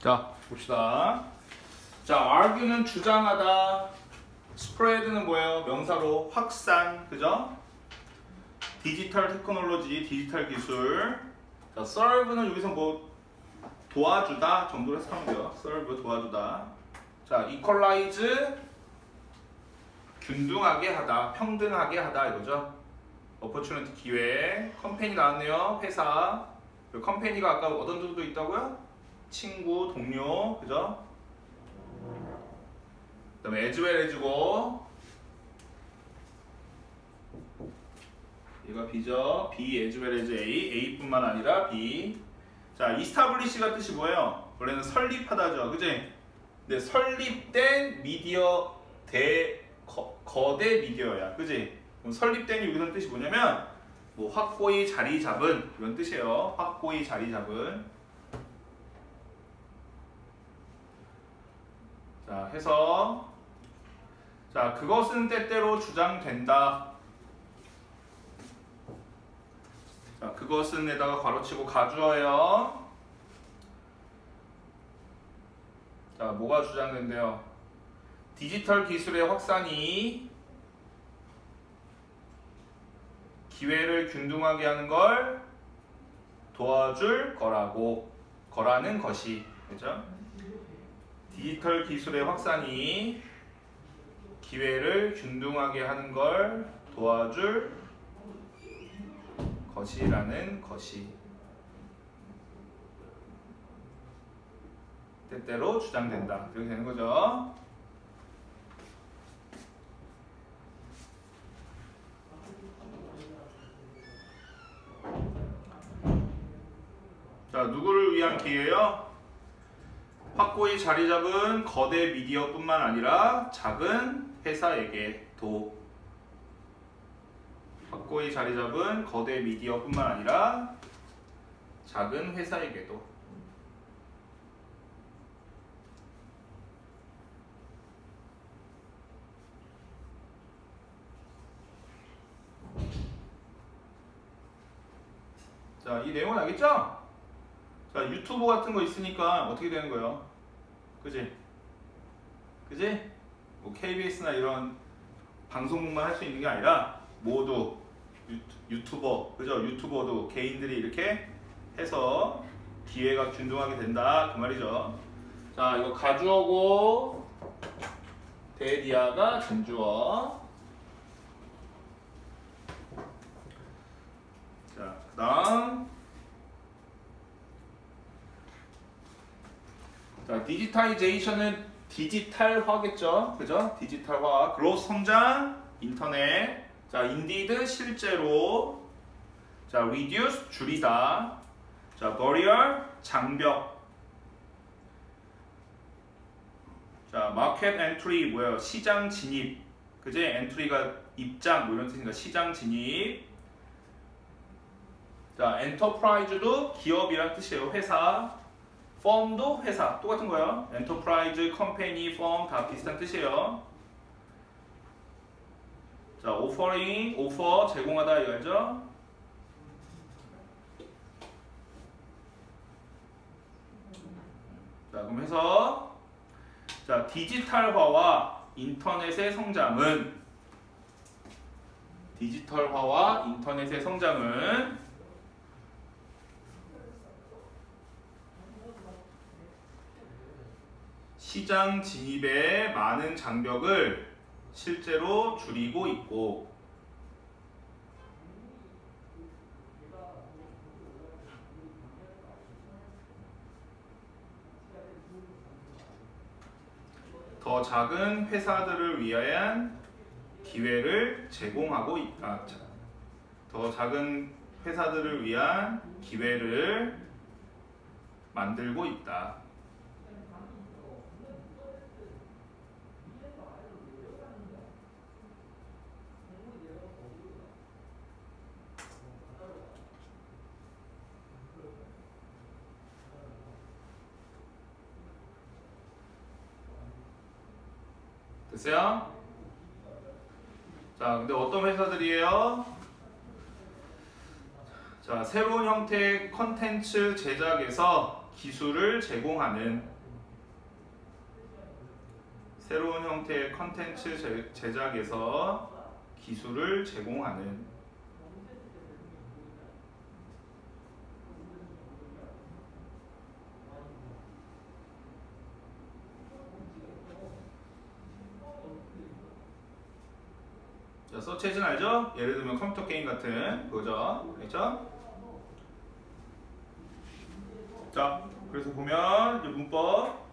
자, 봅시다. 자, argue는 주장하다. spread는 뭐예요? 명사로 확산, 그죠? 디지털 테크놀로지, 디지털 기술. 자, serve는 여기서 뭐 도와주다 정도로 해석하면 돼요. serve 도와주다. 자, equalize 균등하게 하다, 평등하게 하다 이거죠. opportunity 기회. 컴퍼니 나왔네요. 회사. 컴퍼니가 아까 어떤 정도 있다고요? 친구, 동료, 그죠? 그 다음에 as well as고 얘가 B죠. B as well as A, A뿐만 아니라 B. 자, establish가 뜻이 뭐예요? 원래는 설립하다죠, 그지? 근데 설립된 미디어 거대 미디어야, 그지? 그럼 설립된 여기서 뜻이 뭐냐면 뭐 확고히 자리 잡은 이런 뜻이에요. 확고히 자리 잡은. 자, 해서 자, 그것은 때때로 주장된다. 자, 그것은에다가 괄호치고 가주어예요. 자, 뭐가 주장된대요? 디지털 기술의 확산이 기회를 균등하게 하는 걸 도와줄 거라는 것이, 그죠? 디지털 기술의 확산이 기회를 균등하게 하는 걸 도와줄 것이라는 것이 때때로 주장된다. 이렇게 되는 거죠. 자, 누구를 위한 기회요? 확고히 자리 잡은 거대 미디어뿐만 아니라 작은 회사에게도. 확고히 자리 잡은 거대 미디어뿐만 아니라 작은 회사에게도. 자, 이 내용은 알겠죠? 자, 유튜브 같은 거 있으니까 어떻게 되는 거예요? 그지? 그지? 뭐 KBS나 이런 방송국만 할 수 있는 게 아니라 모두 유튜버, 그죠? 유튜버도 개인들이 이렇게 해서 기회가 균등하게 된다 그 말이죠. 자, 이거 가주어고 대디아가 전주어. 자, 그다음 자, 디지타이제이션은 디지털화겠죠, 그죠? 디지털화, 그로스 성장, 인터넷. 자, indeed 실제로. 자, reduce 줄이다. 자, barrier 장벽. 자, market entry 뭐예요? 시장 진입. 그지? entry가 입장 뭐 이런 뜻이니까 시장 진입. 자, enterprise도 기업이란 뜻이에요. 회사. firm도 회사. 똑같은 거예요. enterprise, company, firm 다 비슷한 뜻이에요. 자, offering, offer 제공하다 이거죠. 자, 그럼 해서 자, 디지털화와 인터넷의 성장은 시장 진입의 많은 장벽을 실제로 줄이고 있고, 더 작은 회사들을 위한 기회를 제공하고 있다. 더 작은 회사들을 위한 기회를 만들고 있다. 됐어요? 자, 근데 어떤 회사들이에요? 자, 새로운 형태의 컨텐츠 제작에서 기술을 제공하는 새로운 형태의 컨텐츠 제작에서 기술을 제공하는 자, 서치 엔진 알죠? 예를 들면 컴퓨터 게임 같은 그거죠. 알죠? 자, 그래서 보면 이 문법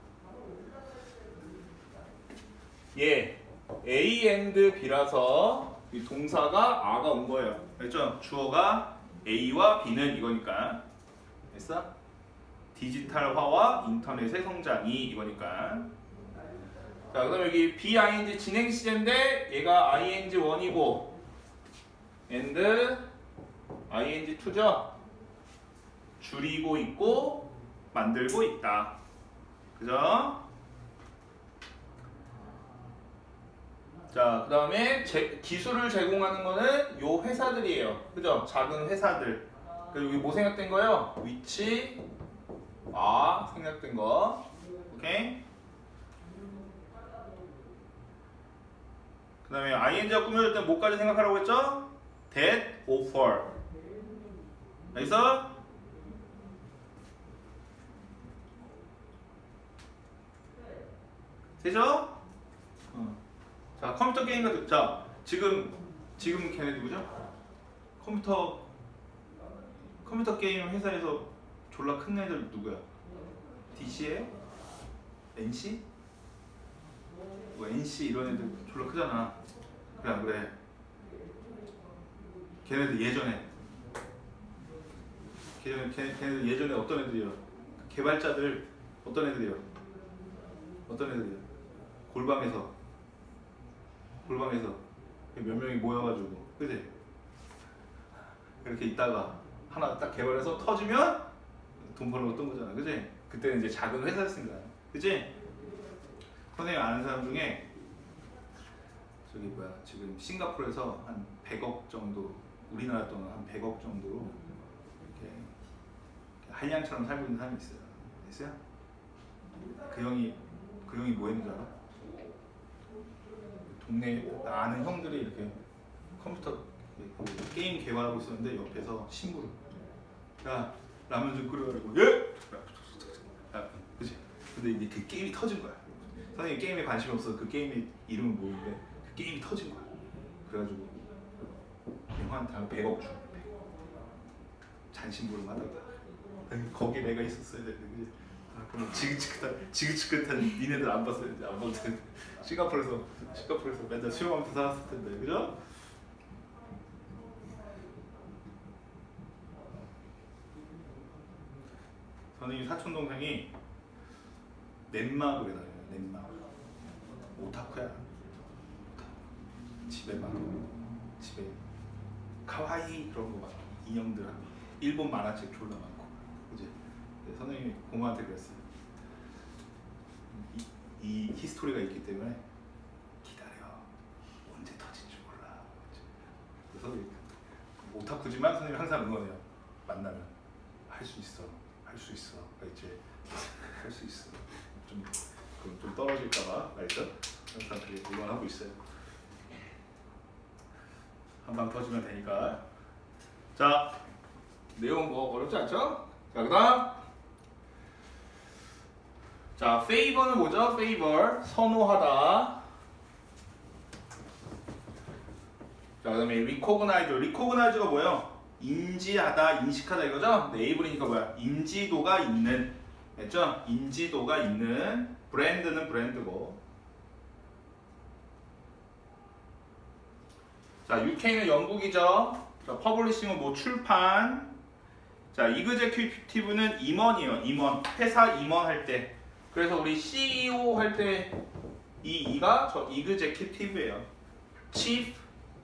A and B라서 이 동사가 R가 온 거예요. 알죠? 주어가 A와 B는 이거니까. 됐어? 디지털화와 인터넷의 성장이 이거니까. 자, 그다음 여기 BING 진행 시제인데 얘가 ING1이고 and ING2죠. 줄이고 있고 만들고 있다. 그죠? 자, 그 다음에 기술을 제공하는 거는 요 회사들이에요. 그죠? 작은 회사들. 그리고 여기 뭐 생략된 거예요? 위치, 생략된 거. 오케이? 그 다음에 ing가 꾸며질 때 뭐까지 생각하라고 했죠? that, offer. 알겠어? 되죠? 자, 컴퓨터 게임 같은, 자, 지금 걔네 누구죠? 컴퓨터 게임 회사에서 졸라 큰 애들 누구야? DC에? NC? 뭐 NC 이런 애들 졸라 크잖아. 그래 안 그래? 걔네들 예전에 어떤 애들이요? 개발자들 어떤 애들이요? 골방에서 몇 명이 모여가지고, 그지? 이렇게 있다가 하나 딱 개발해서 터지면 돈 벌러 어떤 거잖아, 그지? 그때는 이제 작은 회사였습니다, 그지? 선생님 아는 사람 중에 지금 싱가포르에서 한 100억 정도, 우리나라 돈 한 100억 정도로 이렇게 한량처럼 살고 있는 사람이 있어요. 있어요? 그 형이 뭐 했는 줄 알아? 동네 아는 형들이 이렇게 컴퓨터 게임 개발하고 있었는데 옆에서 신부를 야 라면 좀 끓여가지고 예? 그치? 근데 이제 그 게임이 터진 거야. 선생님 게임에 관심이 없어서 그 게임의 이름은 모르는데 그 게임이 터진 거야. 그래가지고 형한테 한 100억 주 잔신부름 하다가 거기에 내가 있었어야 되는데 그럼 지긋지긋한 니네들 안 봤어요. 이제 안 볼 텐데 싱가포르에서 맨날 수영하면서 살았을 텐데, 그죠? 선생님 사촌 동생이 넷마블에 다녀요. 넷마블 오타쿠야. 집에 카와이 그런 거 막 인형들 하고 일본 만화책 졸라 많고, 그지? 선생님이 고모한테 그랬어요. 이 히스토리가 있기 때문에 기다려. 언제 터질지 몰라. 그래서 오타쿠지만 선생님이 항상 응원해요. 만나면 할 수 있어. 알지? 할 수 있어. 좀 떨어질까봐, 알죠? 항상 그게 응원하고 있어요. 한 방 터지면 되니까. 자, 내용 뭐 어렵지 않죠? 자, 그다음. 자, favor는 뭐죠? favor, 선호하다. 자, 그다음에 recognize가 뭐예요? 인지하다, 인식하다 이거죠? label이니까 뭐야? 인지도가 있는, 됐죠? 인지도가 있는. 브랜드는 브랜드고. 자, UK는 영국이죠. 자, 퍼블리싱은 뭐 출판. 자, executive는 임원이에요. 임원, 회사 임원할 때. 그래서 우리 CEO 할 때 이 E가 저 executive예요. Chief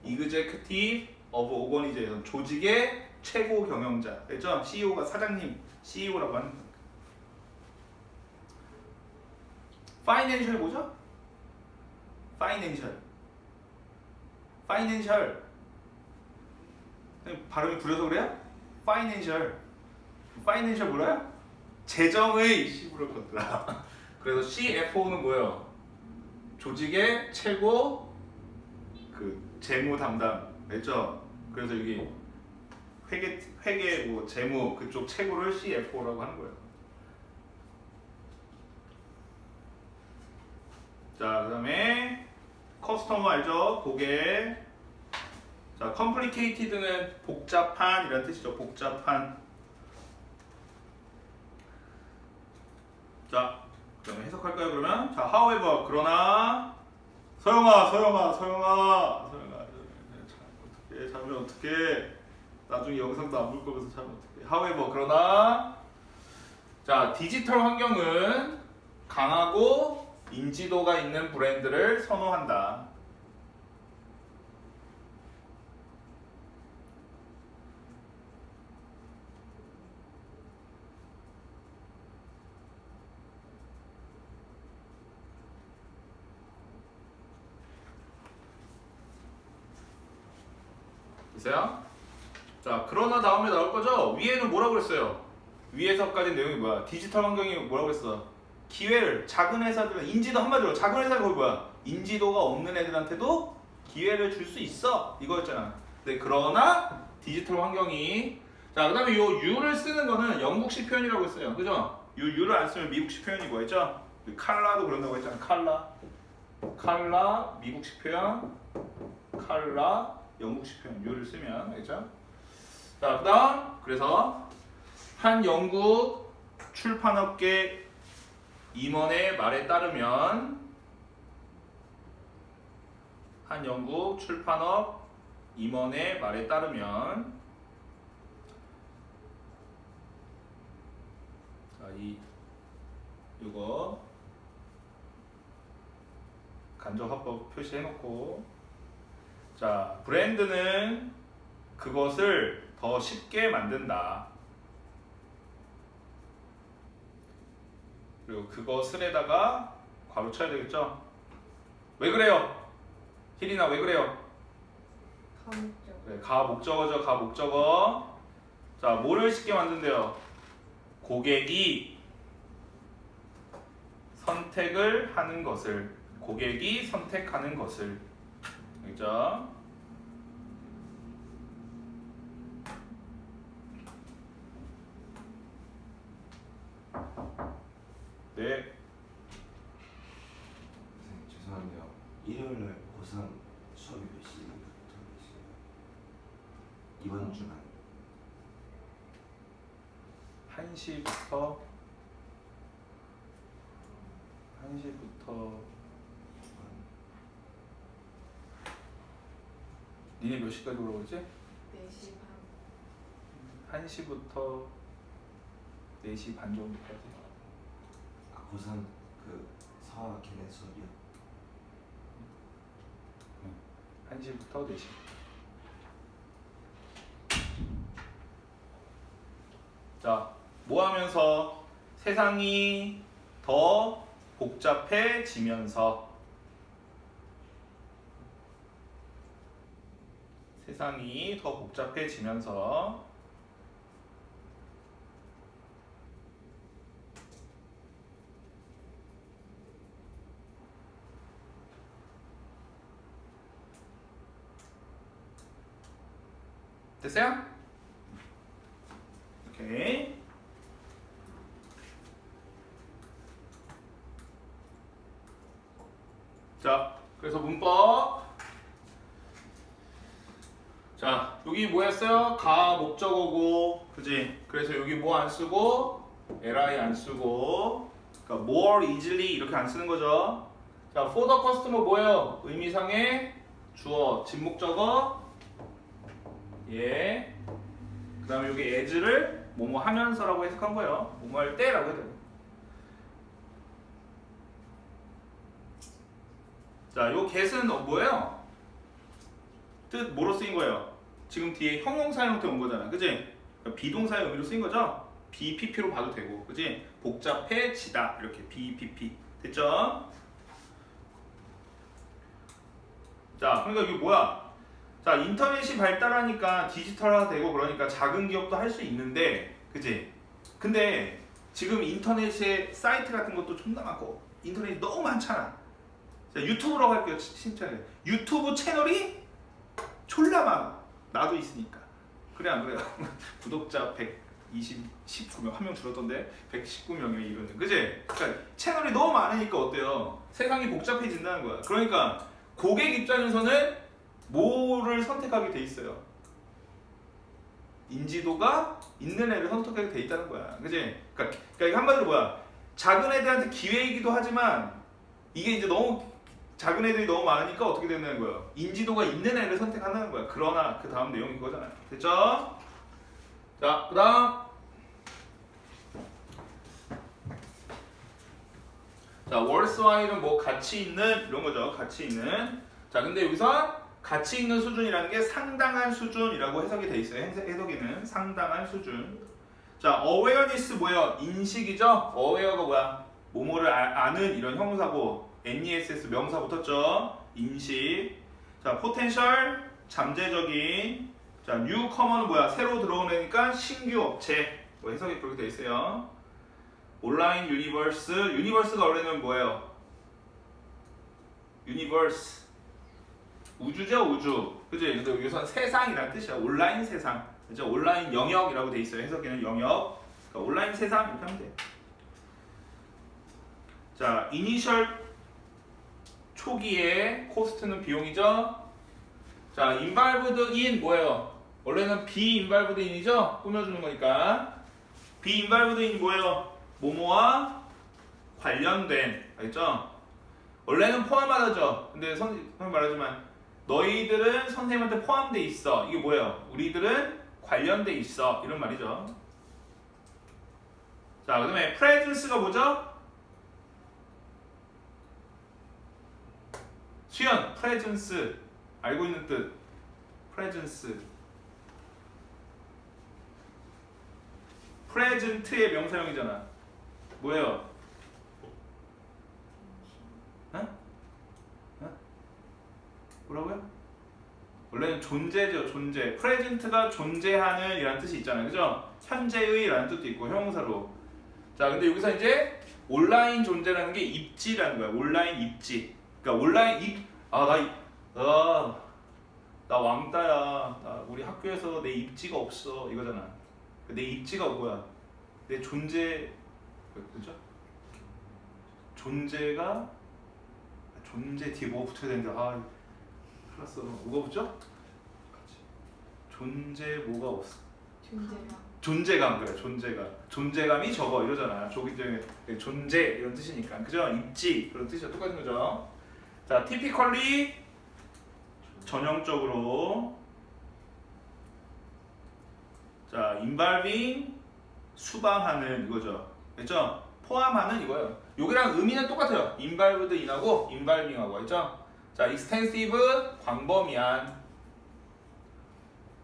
Executive of Organization, 조직의 최고 경영자. 그렇죠? CEO가 사장님, CEO라고 하는 거예요. Financial 뭐죠? Financial. 발음이 구려서 그래요? Financial 뭐라요? 재정의 C부를 걷더라. 그래서 CFO는 뭐예요? 조직의 최고 그 재무 담당, 알죠? 그래서 여기 회계 뭐 재무 그쪽 최고를 CFO라고 하는 거예요. 자, 그다음에 커스터머 알죠? 고객. 자, complicated는 복잡한 이런 뜻이죠. 복잡한. 자, 그다음에 해석할까요? 그러면 자, however 그러나 서영아 어떻게 자면 어떻게 나중에 영상도 안 볼 거면서 자면 어떻게? however 그러나 자, 디지털 환경은 강하고 인지도가 있는 브랜드를 선호한다. 있어요? 자, 그러나 다음에 나올 거죠? 위에는 뭐라고 그랬어요? 위에서까지 내용이 뭐야? 디지털 환경이 뭐라고 그랬어? 기회를 작은 회사들은 인지도 한마디로 작은 회사가 거기 뭐야? 인지도가 없는 애들한테도 기회를 줄 수 있어 이거였잖아. 근데 그러나 디지털 환경이 자 그다음에 요 U를 쓰는 거는 영국식 표현이라고 했어요. 그죠? U를 안 쓰면 미국식 표현이고 했죠? 칼라도 그런다고 했잖아. 칼라 미국식 표현, 칼라 영국식 표현 U를 쓰면 알죠? 자 그다음 그래서 한 영국 출판업계 임원의 말에 따르면 한 영국 출판업 임원의 말에 따르면 자, 이거 간접화법 표시해놓고 자 브랜드는 그것을 더 쉽게 만든다. 그리고 그것을에다가 괄호 쳐야 되겠죠? 왜 그래요? 희린아 왜 그래요? 가목적. 네, 가 목적어죠. 가 목적어. 자, 뭐를 쉽게 만든대요? 고객이 선택을 하는 것을. 고객이 선택하는 것을. 알죠? 네. 선생님 죄송한데요. 일요일날 고3 수업이 몇 시부터 몇 시예요? 이번 주간 1시부터 니네 몇 시까지 오라고 그랬지? 4시 반. 1시부터 4시 반 정도까지. 고3 그 서화 걔네 수업이요? 1시부터 4시. 자, 뭐 하면서 세상이 더 복잡해지면서 세상이 더 복잡해지면서 됐어요? 오케이. 자, 그래서 문법. 자, 여기 뭐였어요? 가 목적어고, 그지? 그래서 여기 뭐 안 쓰고, li 안 쓰고, 그러니까 more easily 이렇게 안 쓰는 거죠. 자, for the customer 뭐예요? 의미상의 주어, 진목적어, 예. 그 다음에 여기 as를 뭐뭐 하면서라고 해석한 거예요. 뭐뭐 할 때라고 해야 돼요. 자, 요 get은 뭐예요? 뜻 뭐로 쓰인 거예요? 지금 뒤에 형용사 형태 온 거잖아, 그지? 그러니까 비동사의 의미로 쓰인 거죠? BPP로 봐도 되고, 그지? 복잡해지다 이렇게 BPP 됐죠? 자, 그러니까 이게 뭐야? 자, 인터넷이 발달하니까 디지털화 되고 그러니까 작은 기업도 할 수 있는데, 그지? 근데 지금 인터넷에 사이트 같은 것도 존나 많고 인터넷이 너무 많잖아. 자, 유튜브라고 할게요. 진짜로 유튜브 채널이 졸라 많아. 나도 있으니까. 그래 안 그래요? 구독자 19명, 한 명 줄었던데 119명이 이러는, 그지? 그러니까 채널이 너무 많으니까 어때요? 세상이 복잡해진다는 거야. 그러니까 고객 입장에서는 뭐를 선택하게 돼 있어요? 인지도가 있는 애를 선택하게 돼 있다는 거야, 그지? 그러니까 이게 한마디로 뭐야? 작은 애들한테 기회이기도 하지만 이게 이제 너무 작은 애들이 너무 많으니까 어떻게 된다는 거예요? 인지도가 있는 애를 선택한다는 거야. 그러나 그 다음 내용이 그거잖아요. 됐죠? 자, 그 다음. 자, worthwhile은 뭐 가치 있는 이런 거죠. 가치 있는. 자, 근데 여기서 가치 있는 수준이라는 게 상당한 수준이라고 해석이 돼 있어요. 해석에는 상당한 수준. 자, awareness 뭐예요? 인식이죠. aware가 뭐야? 뭐뭐를 아는 이런 형사고 NESS 명사 붙었죠. 인식. 자, potential 잠재적인. 자, newcomer는 뭐야? 새로 들어온 애니까 신규 업체. 뭐 해석이 그렇게 돼 있어요. 온라인 유니버스. 유니버스가 원래는 뭐예요? 유니버스. 우주죠, 우주. 그지? 근데 여기서 세상이라는 뜻이야. 온라인 세상. 그죠? 온라인 영역이라고 돼 있어요. 해석에는 영역. 그러니까 온라인 세상 이렇게 하면 돼. 자, 이니셜 초기에 코스트는 비용이죠. 자, involved in 뭐예요? 원래는 be involved in이죠? 꾸며주는 거니까. be involved in 뭐예요? 뭐뭐와 관련된. 알겠죠? 원래는 포함하다죠. 근데 선생님 말하지만 너희들은 선생님한테 포함돼 있어. 이게 뭐예요? 우리들은 관련돼 있어. 이런 말이죠. 자, 그 다음에 presence가 뭐죠? 수연, presence. 알고 있는 뜻. presence. present의 명사형이잖아. 뭐예요? 어? 뭐라고요? 원래는 존재죠, 존재. present가 존재하는 이라는 뜻이 있잖아요. 그죠? 현재의 라는 뜻도 있고, 형용사로. 자, 근데 여기서 이제 온라인 존재라는 게 입지라는 거야. 온라인 입지. 그러니까 온라인 나 왕따야. 우리 학교에서 내 입지가 없어. 이거잖아. 내 입지가 뭐야? 내 존재, 그죠? 존재 뒤에 뭐 붙여야 되는데, 큰일 났어. 뭐가 붙죠? 존재 뭐가 없어? 존재감. 그래, 존재감이 적어 이러잖아. 존재 이런 뜻이니까. 그죠? 입지 그런 뜻이야. 똑같은 거죠. 자, typically 전형적으로. 자, involving 수방하는 이거죠. 됐죠? 포함하는 이거예요. 여기랑 의미는 똑같아요. involved in하고 involving하고. 알죠? 자, extensive 광범위한.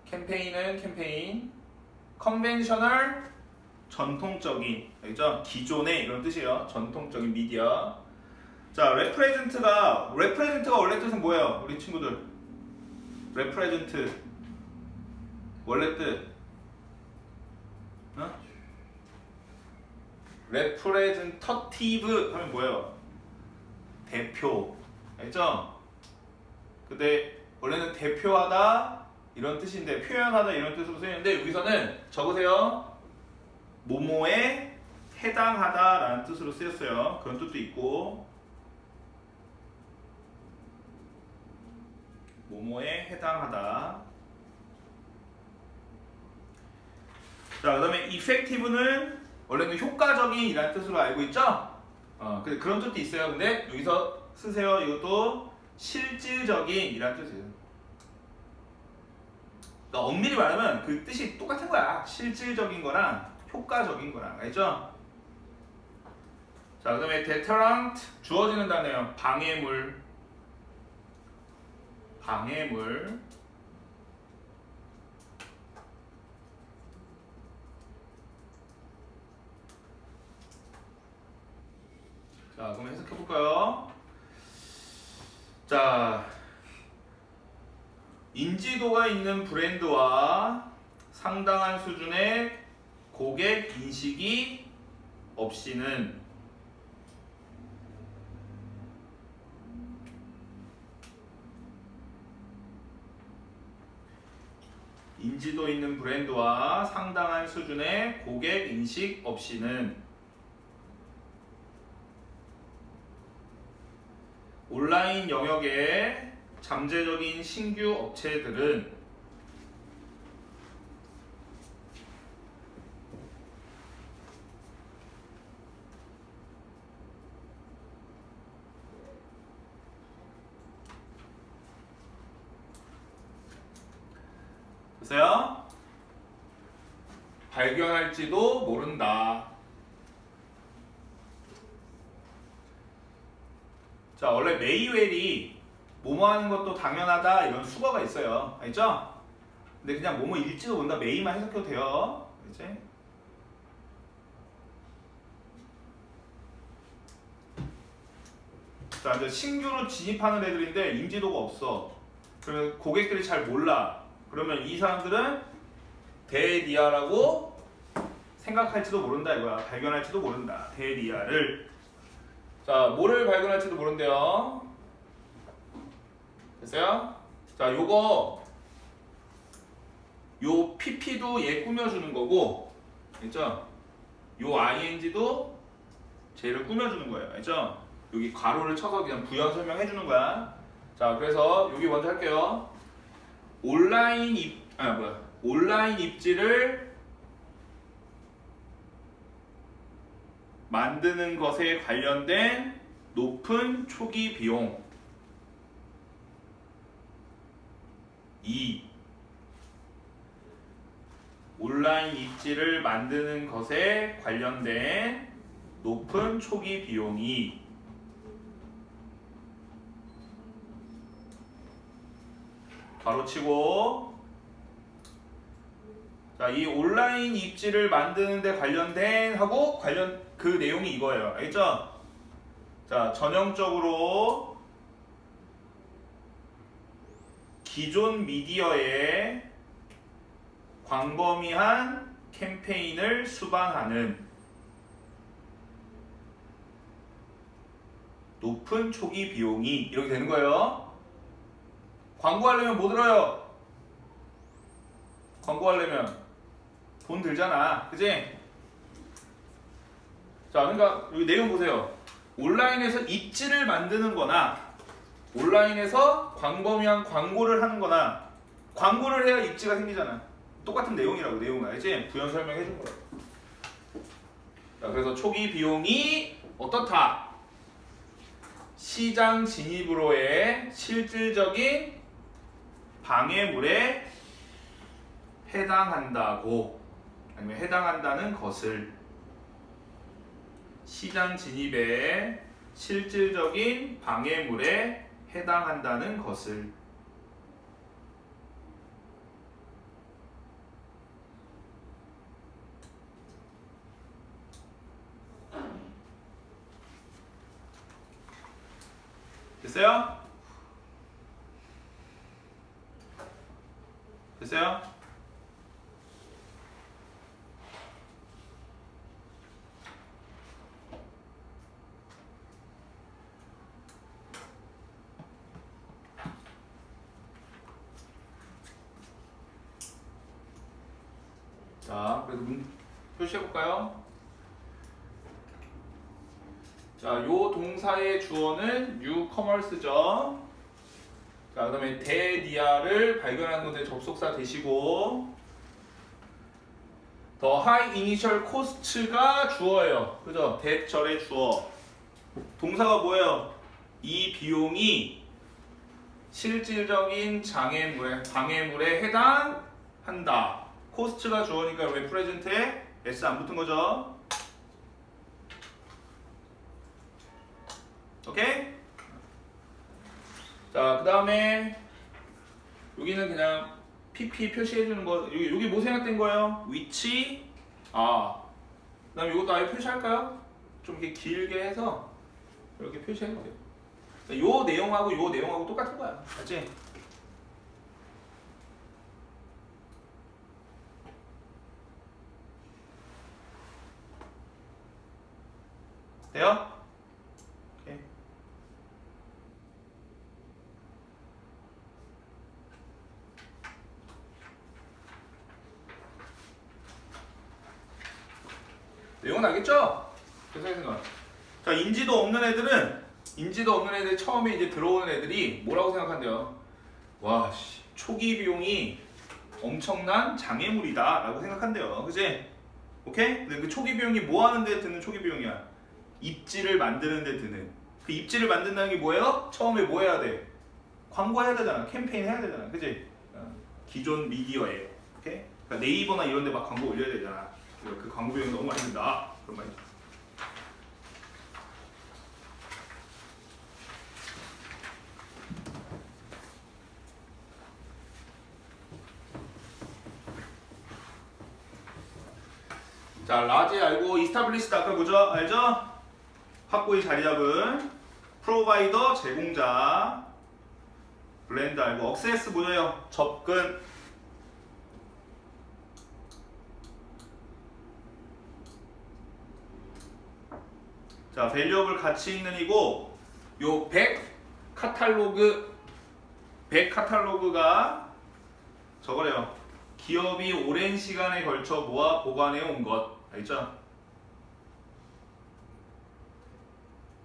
캠페인은 캠페인. conventional 전통적인. 알죠? 기존의 이런 뜻이에요. 전통적인 미디어. 자, represent가 원래 뜻은 뭐예요? 우리 친구들. represent 원래 뜻. 어? representative 하면 뭐예요? 대표. 알죠? 근데 원래는 대표하다 이런 뜻인데, 표현하다 이런 뜻으로 쓰이는데, 여기서는 적으세요. 뭐뭐에 해당하다 라는 뜻으로 쓰였어요. 그런 뜻도 있고, 뭐뭐에 해당하다. 자, 그 다음에 effective는 원래는 효과적인 이라는 뜻으로 알고 있죠? 근데 그런 뜻도 있어요. 근데 여기서 쓰세요. 이것도 실질적인 이라는 뜻이에요. 그러니까 엄밀히 말하면 그 뜻이 똑같은 거야. 실질적인 거랑 효과적인 거랑. 알죠? 자, 그 다음에 deterrent 주어지는 단어예요. 방해물. 자, 그럼 해석해볼까요? 자, 인지도가 있는 브랜드와 상당한 수준의 고객 인식이 없이는 인지도 있는 브랜드와 상당한 수준의 고객 인식 없이는 온라인 영역의 잠재적인 신규 업체들은 보세요. 발견할지도 모른다. 자, 원래 메이웰이 뭐뭐 하는 것도 당연하다 이런 수거가 있어요. 알죠? 근데 그냥 뭐뭐 일지도 모른다 메이만 해석해도 돼요. 그치? 자, 이제 신규로 진입하는 애들인데 인지도가 없어. 그러면 고객들이 잘 몰라. 그러면 이 사람들은 대리아라고 생각할지도 모른다 이거야. 발견할지도 모른다. 대리아를. 자, 뭐를 발견할지도 모른대요. 됐어요? 자, 요거 요 PP도 얘 꾸며주는 거고, 알죠? 요 ING도 쟤를 꾸며주는 거예요. 알죠? 여기 괄호를 쳐서 그냥 부연 설명해주는 거야. 자, 그래서 여기 먼저 할게요. 온라인 입지를 만드는 것에 관련된 높은 초기 비용 2. 온라인 입지를 만드는 것에 관련된 높은 초기 비용이 가로치고, 자, 이 온라인 입지를 만드는데 관련된 하고 관련 그 내용이 이거예요. 알겠죠? 자, 전형적으로 기존 미디어에 광범위한 캠페인을 수반하는 높은 초기 비용이 이렇게 되는 거예요. 광고하려면 뭐 들어요? 광고하려면 돈 들잖아. 그지? 자, 그러니까 여기 내용 보세요. 온라인에서 입지를 만드는 거나 온라인에서 광범위한 광고를 하는 거나, 광고를 해야 입지가 생기잖아. 똑같은 내용이라고. 내용은 알지? 부연 설명해 준 거야. 자, 그래서 초기 비용이 어떻다? 시장 진입으로의 실질적인 방해물에 해당한다고, 아니면 해당한다는 것을, 시장 진입에 실질적인 방해물에 해당한다는 것을. 됐어요? 됐어요? 자, 그래서 표시해볼까요? 자, 요 동사의 주어는 뉴커머스죠. 자, 그 다음에 대리아를 발견하는 것에 접속사 되시고, 더 하이 이니셜 코스트가 주어예요. 그죠? 대절의 주어. 동사가 뭐예요? 이 비용이 실질적인 방해물에 해당한다. 코스트가 주어니까 왜 프레젠트에 S 안 붙은 거죠? 오케이? 자, 그 다음에 여기는 그냥 PP 표시해주는 거. 여기 뭐 생각된 거예요? 위치. 그 다음에 이것도 아예 표시할까요? 좀 이렇게 길게 해서 이렇게 표시해도 돼요. 요 내용하고 요 내용하고 똑같은 거야. 알지? 돼요? 오케이. 내용은 알겠죠? 계속해서 생각. 자, 인지도 없는 애들 처음에 이제 들어오는 애들이 뭐라고 생각한대요? 와, 씨, 초기 비용이 엄청난 장애물이다 라고 생각한대요. 그지? 오케이? 근데 그 초기 비용이 뭐 하는 데 드는 초기 비용이야? 입지를 만드는 데 드는. 그 입지를 만든다는 게 뭐예요? 처음에 뭐 해야 돼? 광고해야 되잖아. 캠페인 해야 되잖아. 그지? 기존 미디어에. 오케이? 그러니까 네이버나 이런 데 막 광고 올려야 되잖아. 그 광고 비용이 너무 많이 든다. 그런 말이죠. 자, 라지 알고 이스타블리시드 아까 뭐죠? 알죠? 확고히 자리 잡은 프로바이더 제공자 브랜드 알고 억세스 뭐예요? 접근 자, 밸류업을 가치 있는 이고 요 100 카탈로그가 저거래요. 기업이 오랜 시간에 걸쳐 모아 보관해 온 것. 알죠?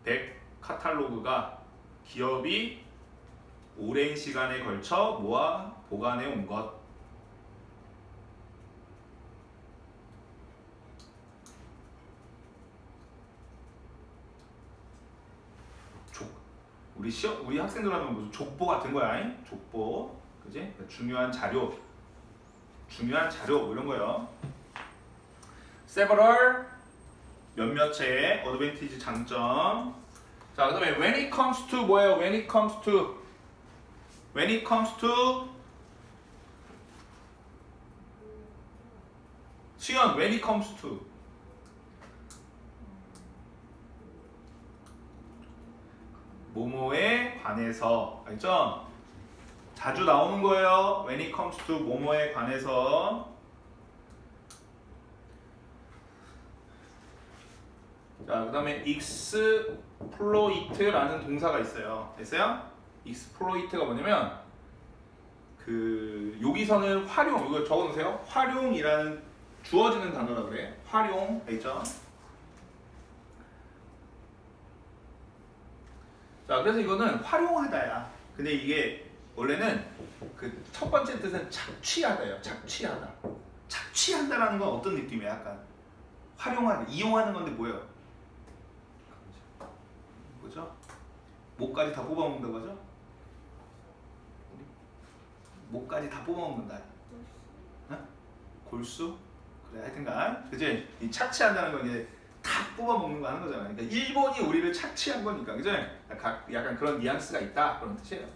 100 카탈로그가 기업이 오랜 시간에 걸쳐 모아 보관해 온 것. 우리 학생들 하면 무슨 족보 같은 거야, 잉? 족보, 그지? 중요한 자료 뭐 이런 거요. several 몇몇의 어드밴티지 장점. 자, 그다음에 when it comes to 뭐예요? when it comes to 수연 when it comes to 뭐뭐에 관해서 알죠? 자주 나오는 거예요. when it comes to 뭐뭐에 관해서. 자, 그 다음에 exploit라는 동사가 있어요. 됐어요? exploit가 뭐냐면 여기서는 활용, 이거 적어놓으세요. 활용이라는 주어지는 단어라 그래. 활용, 알죠? 자, 그래서 이거는 활용하다야. 근데 이게 원래는 그 첫 번째 뜻은 착취하다예요. 착취하다. 착취한다라는 건 어떤 느낌이야? 약간 활용하는, 이용하는 건데 뭐예요? 뭐죠? 목까지 다 뽑아먹는다고 하죠? 목까지 다 뽑아먹는다. 어? 골수? 그래, 하여튼간 그지? 이 착취한다는 건 이제 다 뽑아먹는 거 하는 거잖아. 그러니까 일본이 우리를 착취한 거니까, 그죠? 약간 그런 뉘앙스가 있다, 그런 뜻이에요.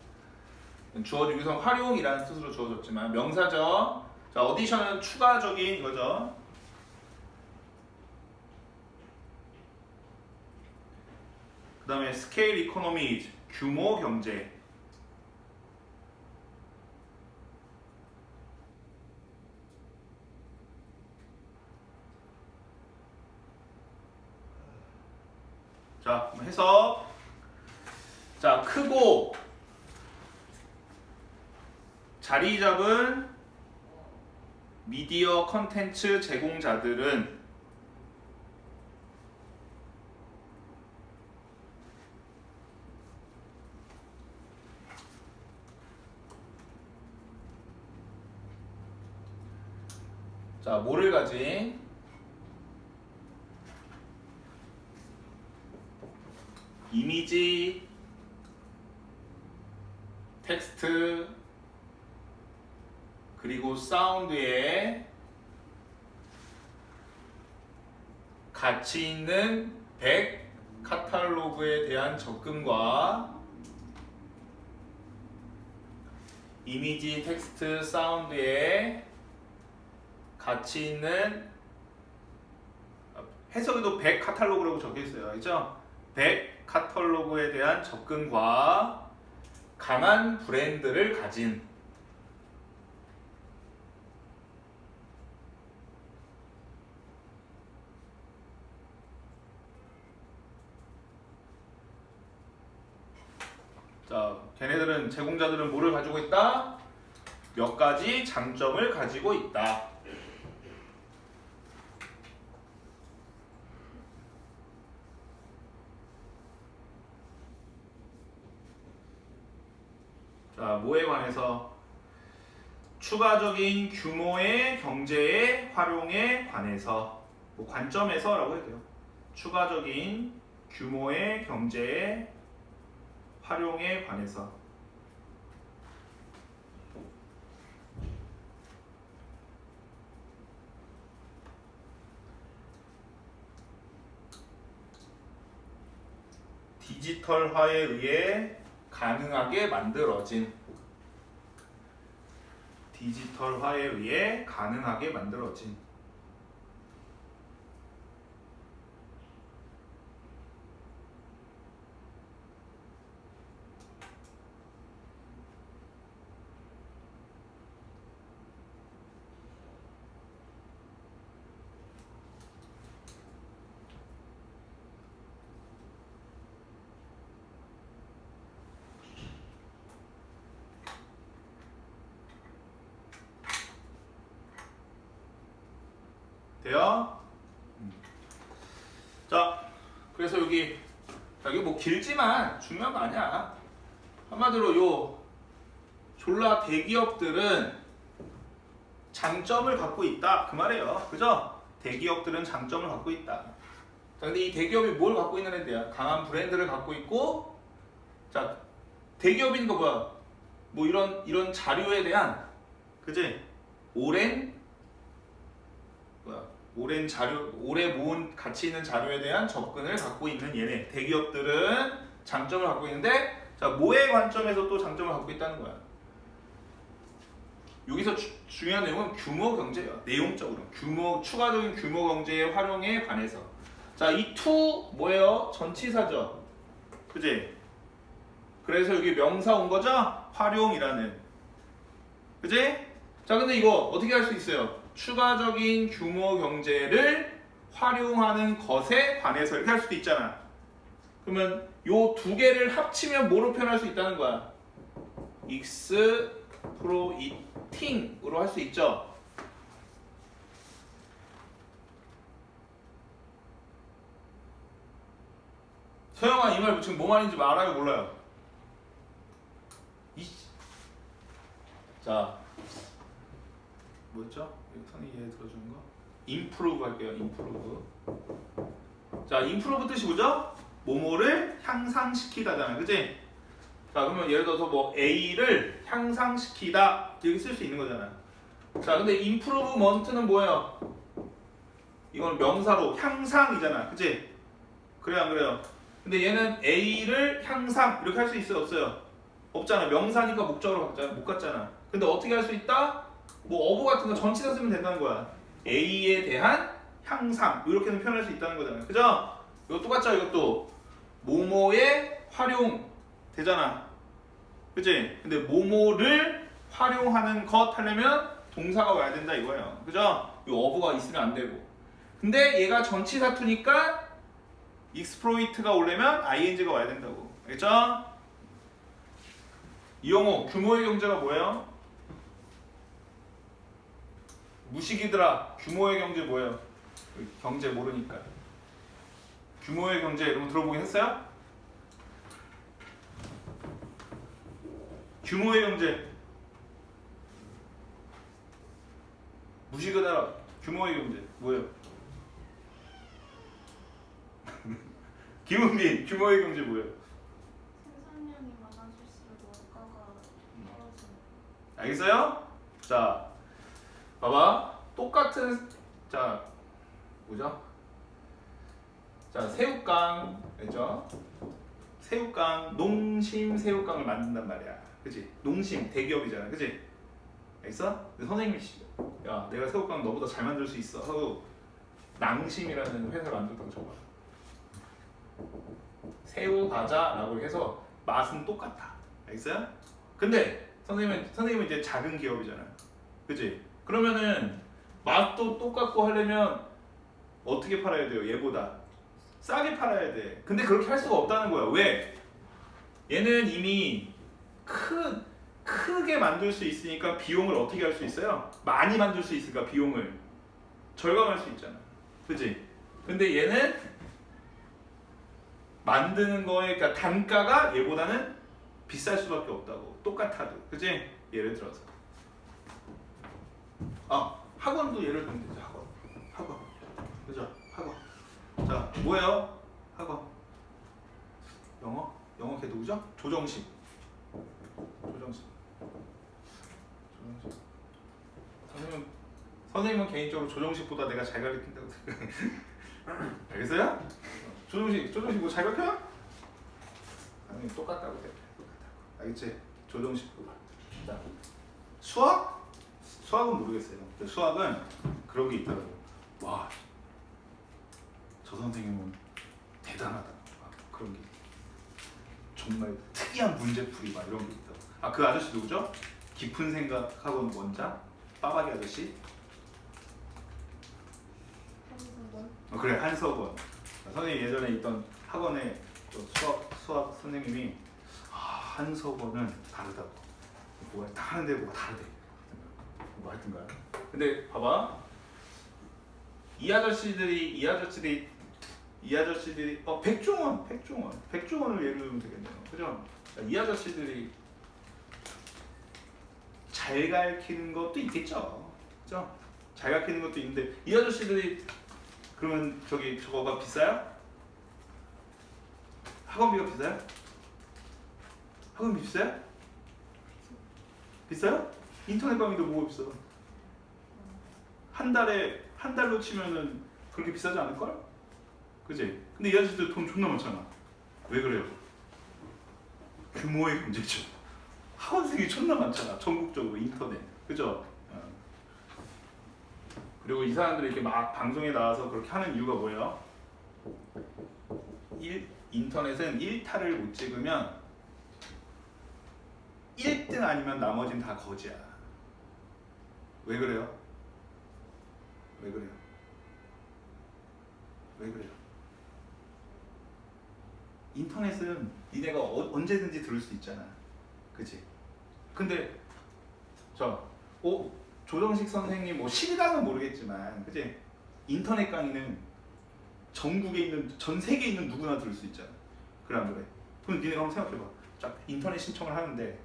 주어진 여기서 활용이라는 뜻으로 주어졌지만 명사죠. 자, 어디션은 추가적인 이거죠. 그 다음에 스케일 이코노미, 규모 경제. 자, 해서 자, 크고 자리 잡은 미디어 컨텐츠 제공자들은 자, 뭐를 가진 이미지, 텍스트, 그리고 사운드에 가치 있는 100 카탈로그에 대한 접근과 이미지, 텍스트, 사운드에 가치 있는 해석에도 100 카탈로그라고 적혀 있어요. 알죠? 100 카탈로그에 대한 접근과 강한 브랜드를 가진 자, 걔네들은 제공자들은 뭐를 가지고 있다? 몇 가지 장점을 가지고 있다. 자, 뭐에 관해서? 추가적인 규모의 경제의 활용에 관해서, 뭐 관점에서라고 해도 돼요. 추가적인 규모의 경제의 활용에 관해서. 디지털화에 의해 가능하게 만들어진. 디지털화에 의해 가능하게 만들어진. 돼요? 자, 그래서 여기 뭐 길지만 중요한 거 아니야. 한마디로 요 졸라 대기업들은 장점을 갖고 있다 그 말이에요. 그죠? 대기업들은 장점을 갖고 있다. 자, 근데 이 대기업이 뭘 갖고 있는 애들이야? 강한 브랜드를 갖고 있고, 자, 대기업인 거 뭐야? 뭐 이런 자료에 대한, 그지? 오랜 자료, 오래 모은 가치 있는 자료에 대한 접근을 갖고 있는 얘네 대기업들은 장점을 갖고 있는데, 자, 뭐의 관점에서 또 장점을 갖고 있다는 거야? 여기서 중요한 내용은 규모 경제예요. 내용적으로 추가적인 규모 경제의 활용에 관해서. 자, 이 to 뭐예요? 전치사죠. 그지? 그래서 여기 명사 온 거죠? 활용이라는. 그지? 자, 근데 이거 어떻게 할 수 있어요? 추가적인 규모 경제를 활용하는 것에 관해서 이렇게 할 수도 있잖아. 그러면 요 두 개를 합치면 뭐로 표현할 수 있다는 거야? exploiting으로 할 수 있죠. 서영아, 이 말 지금 뭐 말인지 알아요, 몰라요? 자, 뭐였죠? 선생님이 예를 들어주는 거? improve 할게요. improve. 자, improve 뜻이 뭐죠? 뭐뭐를 향상시키다잖아, 그치? 자, 그러면 예를 들어서 뭐 A를 향상시키다 이렇게 쓸 수 있는 거잖아. 자, 근데 improvement는 뭐예요? 이건 명사로 향상이잖아, 그치? 그래요, 안 그래요? 근데 얘는 A를 향상 이렇게 할 수 있어요, 없어요? 없잖아. 명사니까 목적으로 갔잖아, 못 갔잖아. 근데 어떻게 할 수 있다? 뭐 어부 같은 거 전치사 쓰면 된다는 거야. A에 대한 향상 이렇게는 표현할 수 있다는 거잖아요. 그죠? 이거 똑같죠? 이것도 뭐뭐의 활용 되잖아. 그치? 근데 뭐뭐를 활용하는 것 하려면 동사가 와야 된다 이거예요. 그죠? 이 어부가 있으면 안 되고. 근데 얘가 전치사투니까 exploit가 오려면 ing가 와야 된다고. 알겠죠? 이용호, 규모의 경제가 뭐예요? 무식이들아, 규모의 경제 뭐예요? 경제 모르니까. 규모의 경제 여러분 들어보긴 했어요? 규모의 경제. 무식이들아, 규모의 경제 뭐예요? 김은빈, 규모의 경제 뭐예요? 생산량이 많아질수록 원가가 떨어지는. 알겠어요? 자, 봐봐. 똑같은, 자, 뭐죠? 자, 새우깡, 알죠? 새우깡, 농심 새우깡을 만든단 말이야. 그치? 농심, 대기업이잖아. 그치? 알겠어? 근데 선생님이, 야, 내가 새우깡 너보다 잘 만들 수 있어. 하고, 낭심이라는 회사를 만들었다고 쳐봐. 새우 과자라고 해서 맛은 똑같아. 알겠어요? 근데 선생님은 이제 작은 기업이잖아. 그치? 그러면은 맛도 똑같고 하려면 어떻게 팔아야 돼요? 얘보다 싸게 팔아야 돼. 근데 그렇게 할 수가 없다는 거야. 왜? 얘는 이미 크게 만들 수 있으니까 비용을 어떻게 할 수 있어요? 많이 만들 수 있으니까 비용을 절감할 수 있잖아. 그치? 근데 얘는 만드는 거에 그러니까 단가가 얘보다는 비쌀 수밖에 없다고. 똑같아도. 그치? 예를 들어서 학원도 예를 들면 되죠. 학원. 그죠? 학원. 자, 뭐예요? 학원. 영어 걔 누구죠? 조정식. 선생님은 개인적으로 조정식보다 내가 잘 가르친다고 생각해요. 알겠어요? 조정식 뭐 잘 가르쳐요? 아니 똑같다고 해. 알겠지? 조정식보다. 자, 수학은 모르겠어요. 근데 수학은 그런 게 있더라고. 와, 저 선생님은 대단하다. 그런 게 정말 특이한 문제풀이 막 이런 게 있다고. 그 아저씨 누구죠? 깊은 생각학원 원장 빠박이 아저씨. 그래, 한석원. 선생님 예전에 있던 학원에 수학 선생님이 한석원은 다르다고. 뭐가 다 하는데 뭐가 다르대. 뭐 하여튼가요. 근데 봐봐. 이 아저씨들이 백종원을 예를 들면 되겠네요. 그죠? 이 아저씨들이 잘 가르치는 것도 있겠죠. 그죠? 잘 가르치는 것도 있는데 이 아저씨들이 그러면 저거가 비싸요? 학원비가 비싸요? 학원비 비싸요? 비싸요? 인터넷 강의도 뭐가 비싸? 한 달로 치면은 그렇게 비싸지 않을걸? 그지? 근데 이 아저씨들 돈 존나 많잖아. 왜 그래요? 규모의 문제죠. 학원생이 존나 많잖아. 전국적으로 인터넷. 그죠? 그리고 이 사람들이 이렇게 막 방송에 나와서 그렇게 하는 이유가 뭐예요? 인터넷은 1타를 못 찍으면 1등 아니면 나머지는 다 거지야. 왜 그래요? 왜 그래요? 인터넷은 니네가 언제든지 들을 수 있잖아. 그치? 근데 조정식 선생님 뭐 실강은 모르겠지만 그치? 인터넷 강의는 전국에 있는 전 세계에 있는 누구나 들을 수 있잖아. 그래 안 그래? 그럼 니네가 한번 생각해봐. 자, 인터넷 신청을 하는데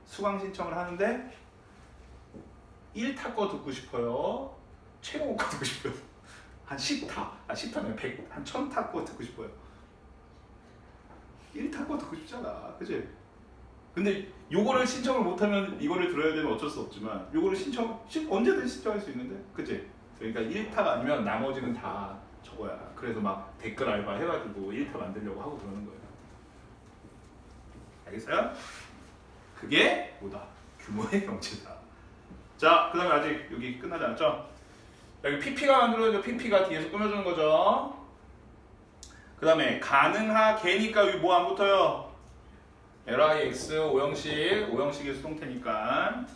수강 신청을 하는데 1타 거 듣고 싶어요? 최고 거 듣고 싶어요? 한 10타면 100, 한 1000타 거 듣고 싶어요. 1타 거 듣고 싶잖아. 그치? 근데 요거를 신청을 못하면 이거를 들어야 되면 어쩔 수 없지만 요거를 언제든 신청할 수 있는데 그치? 그러니까 1타가 아니면 나머지는 다 저거야. 그래서 막 댓글 알바 해가지고 1타 만들려고 하고 그러는 거예요. 알겠어요? 그게 뭐다? 규모의 경제다. 자, 그 다음에 아직 여기 끝나지 않았죠? 여기 PP가 만들어져. PP가 뒤에서 꾸며주는 거죠. 그 다음에 가능하게니까 여기 뭐 안 붙어요? LIX 오형식의 수동태니까.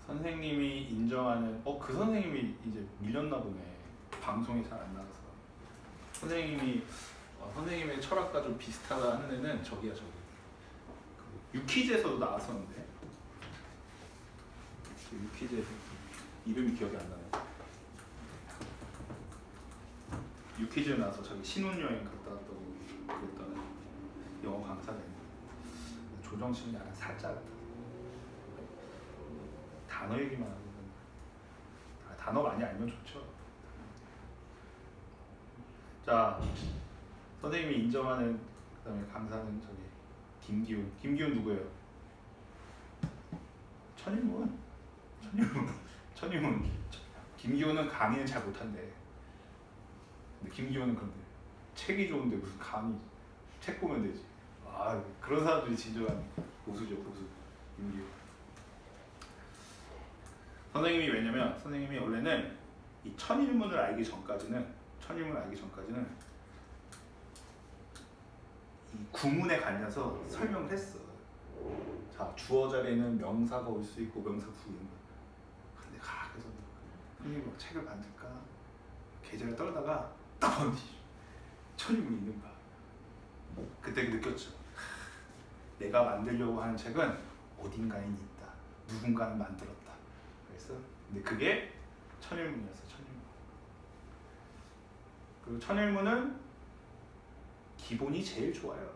선생님이 인정하는 그 선생님이 이제 밀렸나 보네. 방송이 잘 안 나가서. 선생님의 철학과 좀 비슷하다 하는 애는 저기야. 유퀴즈에서도 나왔었는데. 유퀴즈에서 이름이 기억이 안 나네. 유퀴즈에 나와서 저기 신혼여행 갔다 왔다고 그랬던 영어 강사가 있는데 조정식은 약간 사짜 같아. 단어 얘기만 하면 단어 많이 알면 좋죠. 자, 선생님이 인정하는 그다음에 강사는 저기 김기훈 누구예요? 천일문. 김기훈은 강의는 잘 못한대. 근데 김기훈은 그런데 책이 좋은데 무슨 강의 책 보면 되지. 그런 사람들이 진정한 보수죠. 김기훈. 선생님이 왜냐면 선생님이 원래는 이 천일문을 알기 전까지는 이 구문에 갈려서 설명을 했어. 자, 주어 자리에는 명사가 올 수 있고 명사 부인 거야. 근데 그래서 형님 뭐 책을 만들까 계절을 떨다가 딱 봤는데 천일문이 있는 거야. 그때 느꼈죠. 내가 만들려고 하는 책은 어딘가에 있다. 누군가는 만들었다. 그래서 근데 그게 천일문이었어. 천일문. 그리고 천일문은 기본이 제일 좋아요.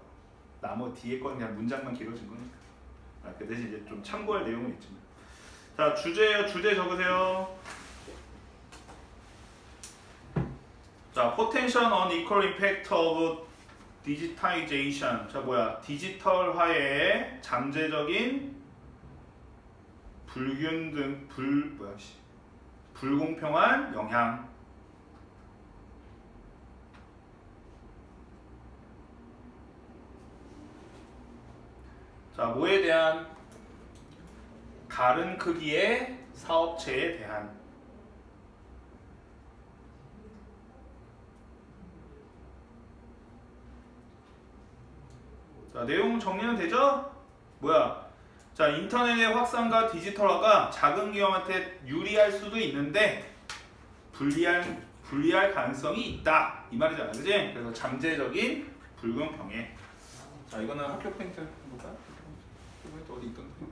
나머지 뒤에 건 그냥 문장만 길어진 거니까. 그 대신 이제 좀 참고할 내용은 있지만. 자, 주제요. 주제 적으세요. 자, potential unequal impact of digitization. 자, 뭐야? 디지털화의 잠재적인 불공평한 영향. 자, 뭐에 대한? 다른 크기의 사업체에 대한. 자, 내용 정리는 되죠? 뭐야? 자, 인터넷의 확산과 디지털화가 작은 기업한테 유리할 수도 있는데 불리할 가능성이 있다. 이 말이잖아, 그지? 그래서 잠재적인 불공평해. 자, 이거는 학교 포인트 볼까요? 학교 포인트 어디 있던데?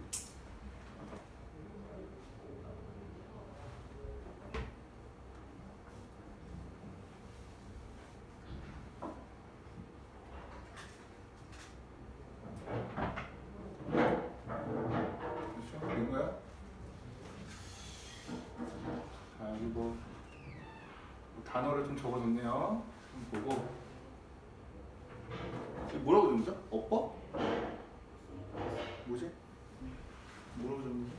이거야? 자, 여기 뭐 단어를 좀 적어줬네요. 좀 보고. 뭐라고 적는 거죠? 어법? 뭐지? 뭐라고 적는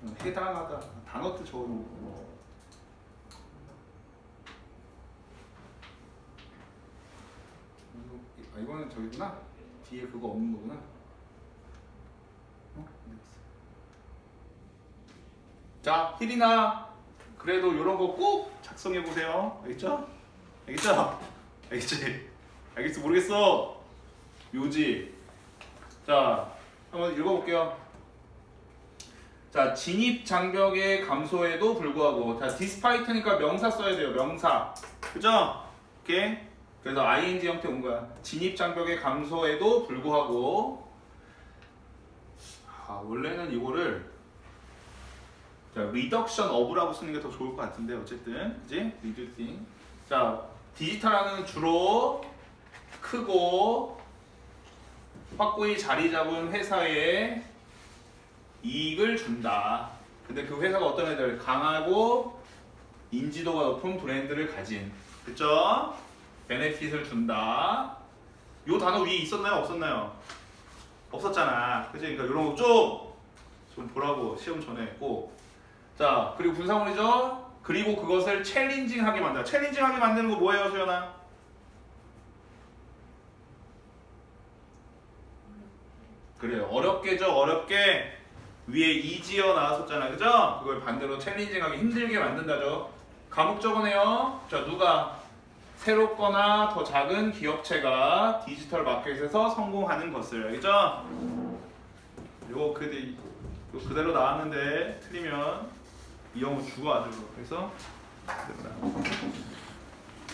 거죠? 해당하다. 단어도 적어놓은 거. 이거는 저기구나. 뒤에 그거 없는 거구나. 자, 희리나 그래도 이런 거 꼭 작성해 보세요. 알겠죠? 알겠죠? 알겠지? 알겠어? 모르겠어? 묘지. 자, 한번 읽어볼게요. 자, 진입 장벽의 감소에도 불구하고, 자, despite니까 명사 써야 돼요. 명사. 그죠? 오케이? 그래서 ing 형태 온 거야. 진입 장벽의 감소에도 불구하고. 원래는 이거를 자, reduction of라고 쓰는 게 더 좋을 것 같은데 어쨌든, 그지? reducing. 자, 디지털화는 주로 크고 확고히 자리 잡은 회사에 이익을 준다. 근데 그 회사가 어떤 애들? 강하고 인지도가 높은 브랜드를 가진. 그쵸? 베네핏을 준다. 요 단어 위에 있었나요? 없었나요? 없었잖아. 그치? 그러니까 이런 거 좀 보라고 시험 전에 했고. 자, 그리고 분사문이죠? 그리고 그것을 챌린징하게 만든다. 챌린징하게 만드는 거 뭐예요, 수연아? 그래요. 어렵게죠, 어렵게. 위에 이지어 나왔었잖아, 그죠? 그걸 반대로 챌린징하게 힘들게 만든다죠. 과목 적어내요. 자, 누가? 새롭거나 더 작은 기업체가 디지털 마켓에서 성공하는 것을. 알겠죠? 요거 그대로 나왔는데 틀리면 이 영어 죽어 아주. 그래서